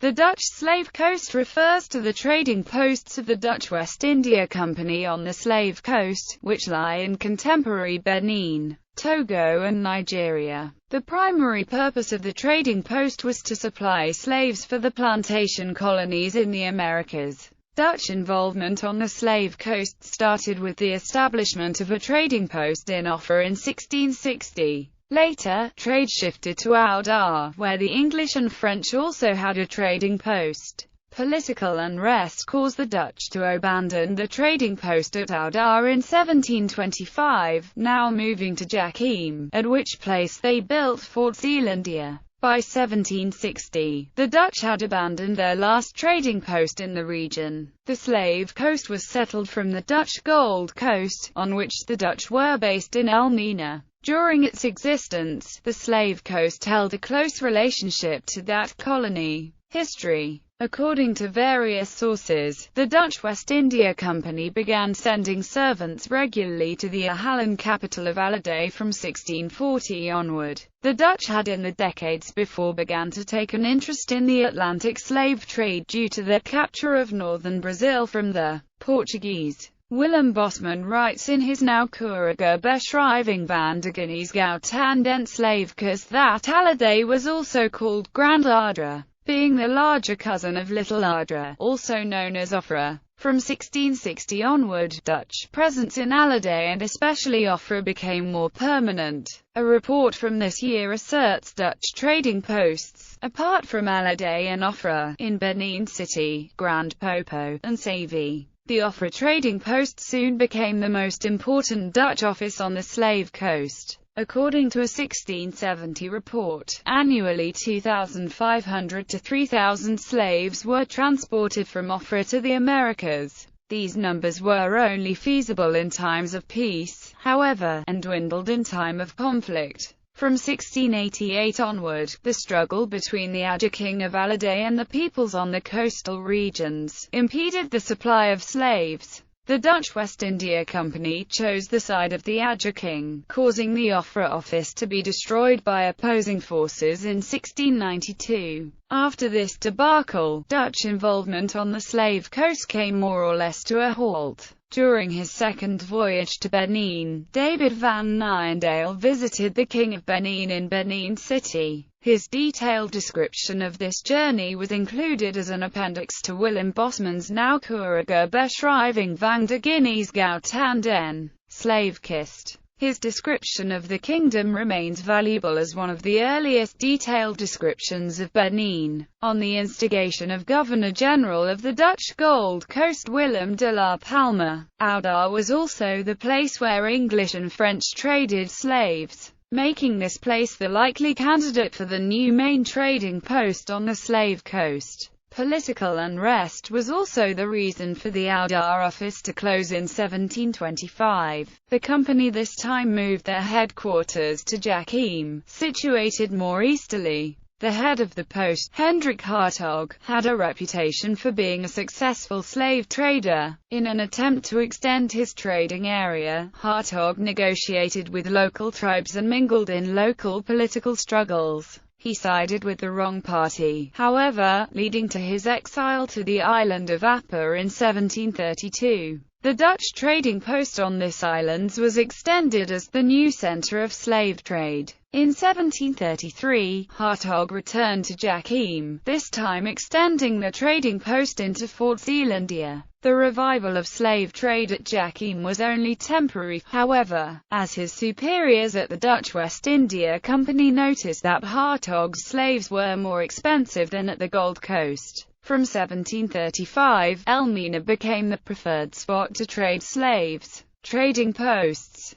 The Dutch slave coast refers to the trading posts of the Dutch West India Company on the slave coast, which lie in contemporary Benin, Togo and Nigeria. The primary purpose of the trading post was to supply slaves for the plantation colonies in the Americas. Dutch involvement on the slave coast started with the establishment of a trading post in Offa in 1660. Later, trade shifted to Oudar, where the English and French also had a trading post. Political unrest caused the Dutch to abandon the trading post at Oudar in 1725, now moving to Jakim, at which place they built Fort Zeelandia. By 1760, the Dutch had abandoned their last trading post in the region. The slave coast was settled from the Dutch Gold Coast, on which the Dutch were based in Elmina. During its existence, the slave coast held a close relationship to that colony. History. According to various sources, the Dutch West India Company began sending servants regularly to the Holland capital of Alade from 1640 onward. The Dutch had in the decades before begun to take an interest in the Atlantic slave trade due to their capture of northern Brazil from the Portuguese. Willem Bosman writes in his nauwkeurige beschrijving van de Guineas Goud den Slavekes that Alade was also called Grand Adra, being the larger cousin of Little Adra, also known as Ofra. From 1660 onward, Dutch presence in Alade and especially Ofra became more permanent. A report from this year asserts Dutch trading posts, apart from Alade and Ofra, in Benin City, Grand Popo, and Savy. The Ofra trading post soon became the most important Dutch office on the slave coast. According to a 1670 report, annually 2,500 to 3,000 slaves were transported from Ofra to the Americas. These numbers were only feasible in times of peace, however, and dwindled in time of conflict. From 1688 onward, the struggle between the Adja King of Alade and the peoples on the coastal regions impeded the supply of slaves. The Dutch West India Company chose the side of the Adja King, causing the Ofra office to be destroyed by opposing forces in 1692. After this debacle, Dutch involvement on the slave coast came more or less to a halt. During his second voyage to Benin, David van Nijendale visited the King of Benin in Benin City. His detailed description of this journey was included as an appendix to Willem Bosman's nauwkeurige beschrijving van de Guineas Goud den Slavekist. His description of the kingdom remains valuable as one of the earliest detailed descriptions of Benin. On the instigation of Governor-General of the Dutch Gold Coast Willem de la Palma, Oudar was also the place where English and French traded slaves, making this place the likely candidate for the new main trading post on the slave coast. Political unrest was also the reason for the Oudar office to close in 1725. The company this time moved their headquarters to Jakim, situated more easterly. The head of the post, Hendrik Hartog, had a reputation for being a successful slave trader. In an attempt to extend his trading area, Hartog negotiated with local tribes and mingled in local political struggles. He sided with the wrong party, however, leading to his exile to the island of Appa in 1732. The Dutch trading post on this island was extended as the new center of slave trade. In 1733, Hartog returned to Jakim, this time extending the trading post into Fort Zeelandia. The revival of slave trade at Jakim was only temporary, however, as his superiors at the Dutch West India Company noticed that Hartog's slaves were more expensive than at the Gold Coast. From 1735, Elmina became the preferred spot to trade slaves. Trading posts.